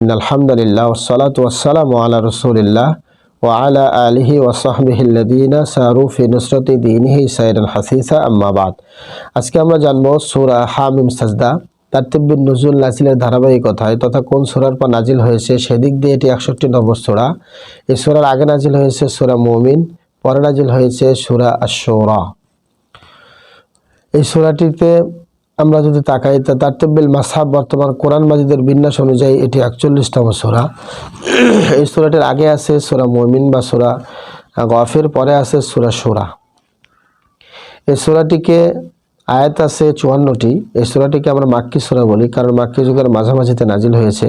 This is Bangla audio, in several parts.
আলহামদুলিল্লাহ ওয়াসসালাতু ওয়াসসালামু আলা রাসূলিল্লাহ ওয়া আলা আলিহি ওয়া সাহবিহি আল্লাযীনা সারু ফি নুসরাতি দীনিহি সাইরান হাসীসা আম্মা বাদ। আজকে আমরা জানব সূরা হামিম সাজদা তারতিবুন নুজুল নাজিলের ধারাবাহিকতায় তথা কোন সূরার পর নাজিল হয়েছে সেদিক দিয়ে এটি 61 নম্বর সূরা। এই সূরার আগে নাজিল হয়েছে সূরা মুমিন, পরে নাজিল হয়েছে সূরা আশ-শুরা। এই সূরাটিতে আমরা যদি তাকাই তা তারতিবুল মাসহাব বর্তমান কোরআন মাজিদের বিন্যাস অনুযায়ী এটি 41তম সূরা। এই সূরাটির আগে আছে সূরা মুমিন বা সূরা গাফির, পরে আছে সূরা শুরা। এই সূরাটিকে আয়াত আছে 54টি। এই সূরাটিকে আমরা মাক্কি সূরা বলি কারণ মাক্কি যুগের মাঝামাঝিতে নাজিল হয়েছে।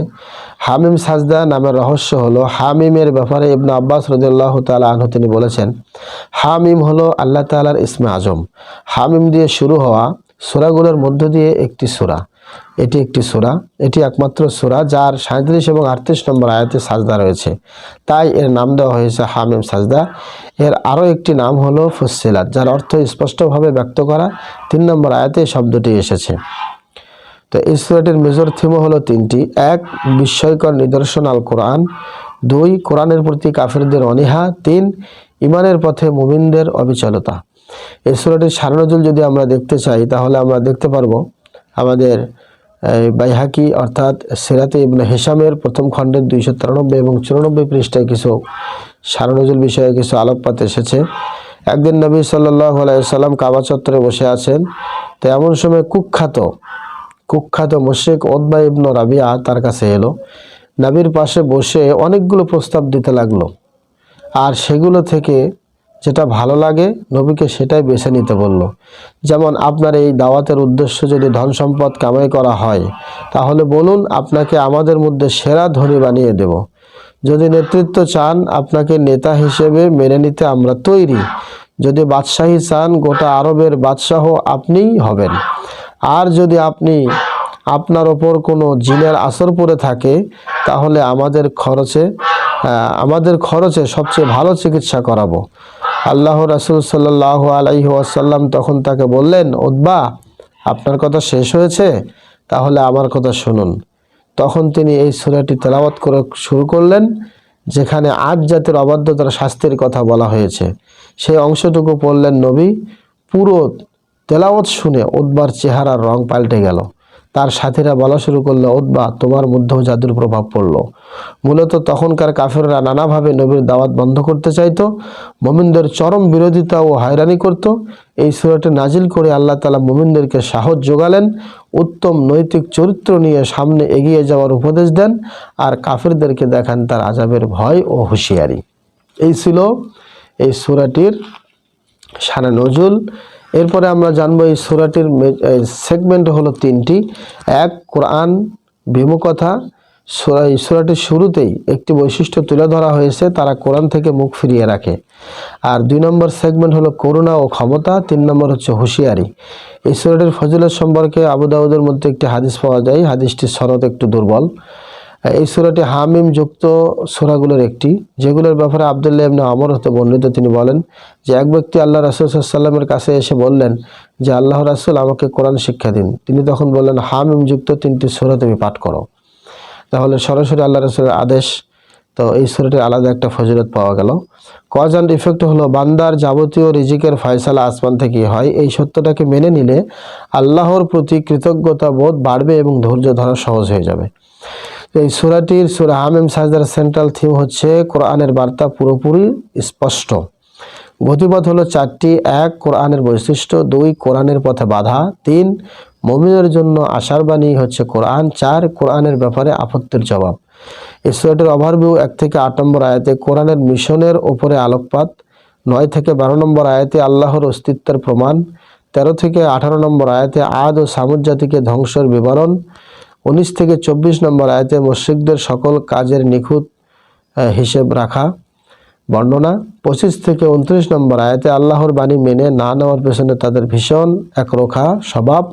হামিম সাজদা নামের রহস্য হলো হামিমের ব্যাপারে ইবনে আব্বাস রাদিয়াল্লাহু তাআলা আনহু তিনি বলেছেন, হামিম হলো আল্লাহ তাআলার ইসমে আজম। হামিম দিয়ে শুরু হওয়া সূরাগুলোর মধ্য দিয়ে একটি সূরা। এটি একটি সূরা, এটি একমাত্র সূরা যার 37 এবং 38 নম্বর আয়াতে সাজদা রয়েছে, তাই এর নাম দেওয়া হয়েছে হামিম সাজদা। এর আরও একটি নাম হলো ফুসসিলাত, যার অর্থ স্পষ্টভাবে ব্যক্ত করা। 3 নম্বর আয়াতে শব্দটি এসেছে। তো এই সূরাটির মেজর থিমও হলো 3টি। 1, বিস্ময়কর নিদর্শন আল কোরআন। 2, কোরআনের প্রতি কাফিরদের অনীহা। 3, ইমানের পথে মুমিনদের অবিচলতা। এই সূরাটির সারনজুল যদি আমরা দেখতে চাই তাহলে আমরা দেখতে পারবো আমাদের বাইহাকি অর্থাৎ সিরাতে ইবনে হিশামের প্রথম খণ্ডের 293 এবং 94 পৃষ্ঠায় কিছু সারনজুল বিষয়ে কিছু আলোকপাত এসেছে। একদিন নবী সাল্লাল্লাহু আলাইহি ওয়াসাল্লাম কাবা চত্বরে বসে আছেন। তো এমন সময় কুখ্যাত মুশরিক উতবা ইবনে রাবিয়া তার কাছে এলো। নবীর পাশে বসে অনেকগুলো প্রস্তাব দিতে লাগলো, আর সেগুলো থেকে যেটা ভালো লাগে নবীকে সেটাই বেছে নিতে বলল। যেমন, আপনার এই দাওয়াতের উদ্দেশ্য যদি ধন সম্পদ কামাই করা হয় তাহলে বলুন, আপনাকে আমাদের মধ্যে সেরা ধনী বানিয়ে দেব। যদি নেতৃত্ব চান, আপনাকে নেতা হিসেবে মেনে নিতে আমরা তৈরি। যদি বাদশাহী চান, গোটা আরবের বাদশাহ আপনিই হবেন। আর যদি আপনার ওপর কোনো জিনের আসর পড়ে থাকে তাহলে আমাদের খরচে সবচেয়ে ভালো চিকিৎসা করাবো। আল্লাহ রাসূল সাল্লাল্লাহু আলাইহি ওয়াসাল্লাম তখন তাকে বললেন, উতবা, আপনার কথা শেষ হয়েছে? তাহলে আমার কথা শুনুন। তখন তিনি এই সূরাটি তেলাওয়াত করে শুরু করলেন, যেখানে 8 জাতের অবাধ্যতার শাস্তির কথা বলা হয়েছে। সেই অংশটুকু পড়লেন নবী। পুরো তেলাওয়াত শুনে উতবার চেহারার রং পাল্টে গেল। তার সাথীরা বলা শুরু করলো, উতবা, তোমার মধ্যেও জাদুর প্রভাব পড়ল। মূলত তখনকার কাফেররা নানাভাবে নবীর দাওয়াত বন্ধ করতে চাইতো, মুমিনদের চরম বিরোধিতা ও হয়রানি করত। এই সূরাটি নাজিল করে আল্লাহ তাআলা মুমিনদেরকে সাহস যোগালেন, উত্তম নৈতিক চরিত্র নিয়ে সামনে এগিয়ে যাওয়ার উপদেশ দেন, আর কাফেরদেরকে দেখান তার আযাবের ভয় ও হুঁশিয়ারি। এই ছিল এই সূরাটির শানে নজুল। এরপরে আমরা জানবো এই সূরাটির সেগমেন্ট হলো 3টি। 1, কোরআন বিমুখতা। এই সূরাটির শুরুতেই একটি বৈশিষ্ট্য তুলে ধরা হয়েছে, তারা কোরআন থেকে মুখ ফিরিয়ে রাখে। আর 2 নম্বর সেগমেন্ট হলো করুণা ও ক্ষমতা। 3 নম্বর হচ্ছে হুঁশিয়ারি। এই সূরাটির ফজিলত সম্পর্কে আবু দাউদের মধ্যে একটি হাদিস পাওয়া যায়, হাদিসটির সনদ একটু দুর্বল। এই সূরাটি হামিম যুক্ত সূরাগুলোর একটি, যেগুলোর ব্যাপারে আব্দুল্লাহ ইবনে আমর হতে বর্ণিত। তিনি বলেন যে এক ব্যক্তি আল্লাহ রাসূল সাল্লাল্লাহু আলাইহি ওয়াসাল্লামের কাছে এসে বললেন যে, আল্লাহ রাসূল, আমাকে কোরআন শিক্ষা দিন। তিনি তখন বললেন, হামিম যুক্ত 3টি সূরা তুমি পাঠ করো। তাহলে সরাসরি আল্লাহ রাসূলের আদেশ। তো এই সূরাটির আলাদা একটা ফজিলত পাওয়া গেল। কজ অ্যান্ড ইফেক্ট হলো, বান্দার যাবতীয় রিজিকের ফয়সালা আসমান থেকেই হয়। এই সত্যটাকে মেনে নিলে আল্লাহর প্রতি কৃতজ্ঞতা বোধ বাড়বে এবং ধৈর্য ধরা সহজ হয়ে যাবে। এই সূরা হামিম সাজদার সেন্ট্রাল থিম হচ্ছে কোরআনের বার্তা পুরোপুরি স্পষ্ট। গতিপথ হলো 4টি। 1, কোরআনের বৈশিষ্ট্য। 2, কোরআনের পথে বাধা। 3, মুমিনের জন্য আশার বাণী হচ্ছে কোরআন। 4, কোরআনের ব্যাপারে আপত্তির জবাব। এই সূরাটির ওভারভিউ 1 থেকে 8 নম্বর আয়াতে কোরআনের মিশনের ওপরে আলোকপাত। 9 থেকে 12 নম্বর আয়াতে আল্লাহর অস্তিত্বের প্রমাণ। 13 থেকে 18 নম্বর আয়াতে আদ ও সামুদ জাতিকে ধ্বংসের বিবরণ। 19 থেকে 24 নম্বর আয়াতে মুশরিকদের সকল কাজের নিখুঁত হিসেব রাখা বর্ণনা। 25 থেকে 29 নম্বর আয়াতে আল্লাহর বাণী মেনে না নেওয়ার পেছনে তাদের ভীষণ একরোখা স্বভাব।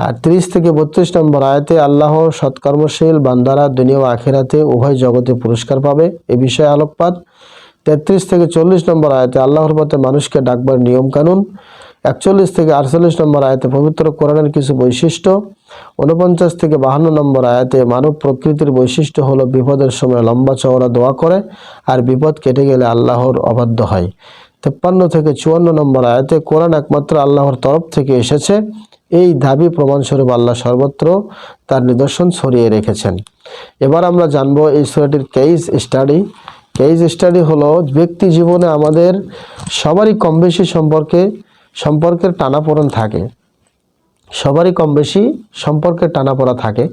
আর 30 থেকে 32 নম্বর আয়াতে আল্লাহ সৎকর্মশীল বান্দারা দুনিয়া ও আখিরাতে উভয় জগতে পুরস্কার পাবে, এ বিষয়ে আলোকপাত। 33 থেকে 40 নম্বর আয়াতে আল্লাহর পথে মানুষকে ডাকবার নিয়ম কানুন। 41 থেকে 48 নম্বর আয়াতে পবিত্র কোরআনের কিছু বৈশিষ্ট্য, 49 থেকে 52 নম্বর আয়াতে মানব প্রকৃতির বৈশিষ্ট্য হলো বিপদের সময় লম্বা চওড়া দোয়া করে আর বিপদ কেটে গেলে আল্লাহর অবাধ্য হয়। 53 থেকে 54 নম্বর আয়াতে কোরআন একমাত্র আল্লাহর তরফ থেকে এসেছে, এই দাবি প্রমাণস্বরূপ আল্লাহ সর্বত্র তার নিদর্শন ছড়িয়ে রেখেছেন। এবার আমরা জানবো এই সূরাটির কেস স্টাডি। কেস স্টাডি হলো ব্যক্তি জীবনে আমাদের সবারই কম বেশি সম্পর্কের টানাপোড়েন থাকে, সবারই কম বেশি সম্পর্কের টানাপোড়া থাকে।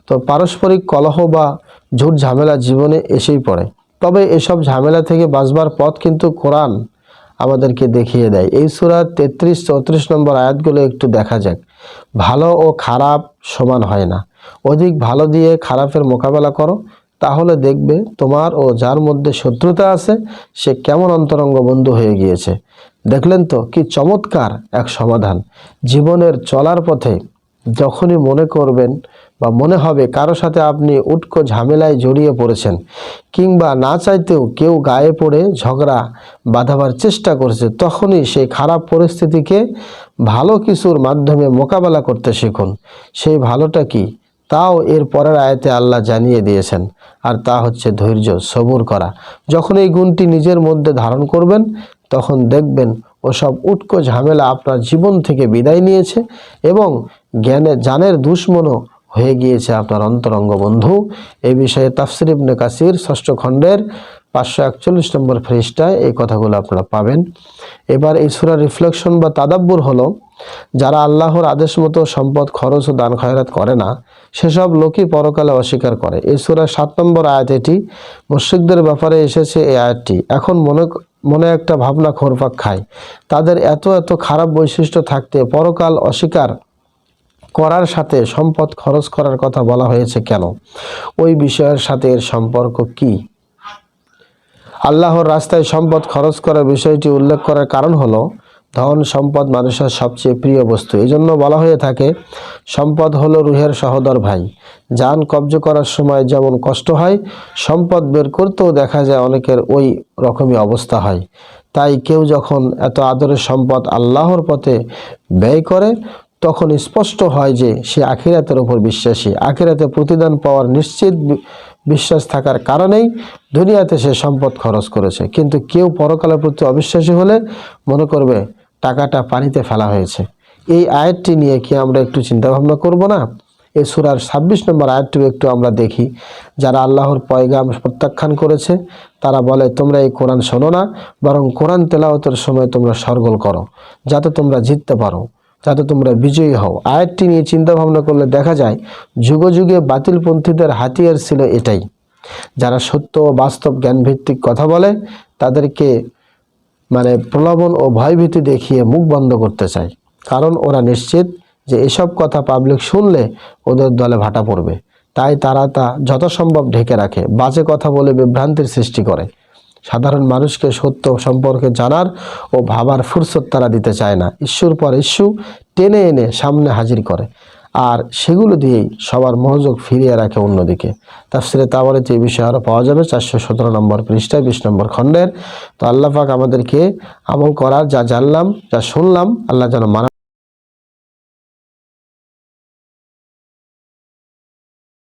তো পারস্পরিক কলহ বা ঝুট ঝামেলা জীবনে এসেই পড়ে, তবে এসব ঝামেলা থেকে বাঁচবার পথ কিন্তু কোরআন আমাদেরকে দেখিয়ে দেয়। এই সূরার 33-34 নম্বর আয়াতগুলো একটু দেখা যাক। ভালো ও খারাপ সমান হয় না, অধিক ভালো দিয়ে খারাপের মোকাবেলা করো, তাহলে দেখবে তোমার ও যার মধ্যে শত্রুতা আছে সে কেমন অন্তরঙ্গ বন্ধু হয়ে গিয়েছে। দেখলেন তো কি চমৎকার এক সমাধান। জীবনের চলার পথে যখনই মনে করবেন বা মনে হবে কারো সাথে আপনি উটকো ঝামেলায় জড়িয়ে পড়েছেন, কিংবা না চাইতেও কেউ গায়ে পড়ে ঝগড়া বাঁধাবার চেষ্টা করছে, তখনই সেই খারাপ পরিস্থিতিকে ভালো কিছুর মাধ্যমে মোকাবেলা করতে শিখুন। সেই ভালোটা কি, তাও এর পরের আয়াতে আল্লাহ জানিয়ে দিয়েছেন, আর তা হচ্ছে ধৈর্য, সবুর করা। যখন এই গুণটি নিজের মধ্যে ধারণ করবেন, তখন দেখবেন ওসব উটকো ঝামেলা আপনার জীবন থেকে বিদায় নিয়েছে এবং জানের দুশ্মনও হয়ে গিয়েছে আপনার অন্তরঙ্গ বন্ধু। এই বিষয়ে তাফসির ইবনে কাসির 6ষ্ঠ খণ্ডের 541 নম্বর পৃষ্ঠায় এই কথাগুলো আপনারা পাবেন। এবার এই সূরার রিফ্লেকশন বা তাদাব্বুর হলো, যারা আল্লাহর আদেশ মতো সম্পদ খরচ ও দান খয়রাত করে না, সেসব লোকই পরকালে অস্বীকার করে। এই সূরার 7 নম্বর আয়াত এটি, মুশরিকদের ব্যাপারে এসেছে এই আয়াতটি। এখন মনে একটা ভাবনা ঘুরপাক খায়, তাদের এত খারাপ বৈশিষ্ট্য থাকতে পরকাল অস্বীকার করার সাথে সম্পদ খরচ করার কথা বলা হয়েছে কেন? ওই বিষয়ের সাথে এর সম্পর্ক কি? আল্লাহর রাস্তায় সম্পদ খরচ করার বিষয়টি উল্লেখ করার কারণ হলো, ধন সম্পদ মানুষের সবচেয়ে প্রিয় বস্তু। এই জন্য বলা হয়ে থাকে, সম্পদ হলো রুহের সহোদর ভাই। জান কব্জ করার সময় যেমন কষ্ট হয়, সম্পদ বের করতেও দেখা যায় অনেকের ওই রকমই অবস্থা হয়। তাই কেউ যখন এত আদরের সম্পদ আল্লাহর পথে ব্যয় করে, তখন স্পষ্ট হয় যে সে আখিরাতের উপর বিশ্বাসী। আখিরাতে প্রতিদান পাওয়ার নিশ্চিত বিশ্বাস থাকার কারণেই দুনিয়াতে সে সম্পদ খরচ করেছে। কিন্তু কেউ পরকালের প্রতি অবিশ্বাসী হলে মনে করবে টাকাটা পানিতে ফেলা হয়েছে। এই আয়াতটি নিয়ে কি আমরা একটু চিন্তা ভাবনা করব না? এই সূরার 26 নম্বর আয়াতটিও একটু আমরা দেখি। যারা আল্লাহর পয়গাম প্রত্যাখ্যান করেছে, তারা বলে, তোমরা এই কোরআন শোনো না, বরং কোরআন তেলাওয়াতের সময় তোমরা শরগোল করো, যাতে তোমরা জিততে পারো, যাতে তোমরা বিজয়ী হও। আয়াতটি নিয়ে চিন্তা ভাবনা করলে দেখা যায় যুগে যুগে বাতিলপন্থীদের হাতিয়ার ছিল এটাই। যারা সত্য ও বাস্তব জ্ঞানভিত্তিক কথা বলে, তাদেরকে প্রলোভন ও ভয়ভীতি দেখিয়ে মুখ বন্ধ করতে চায়, কারণ ওরা নিশ্চিত যে এসব কথা পাবলিক শুনলে ওদের দলে ভাটা পড়বে। তাই তারা তা যথাসম্ভব ঢেকে রাখে, বাজে কথা বলে বিভ্রান্তির সৃষ্টি করে। সাধারণ মানুষকে সত্য সম্পর্কে জানার ও ভাবার ফুরসত তারা দিতে চায় না। ইস্যুর পর ইস্যু টেনে এনে সামনে হাজির করে, আর সেগুলো দিয়েই সবার মনোযোগ ফিরিয়ে রাখে অন্যদিকে। তাফসিরে তাবরীতে এই বিষয়ে আরও পাওয়া যাবে 417 নম্বর পৃষ্ঠায় 20 নম্বর খণ্ডের। তো আল্লাহ পাক আমাদেরকে আমল করার, যা জানলাম যা শুনলাম, আল্লাহ যেন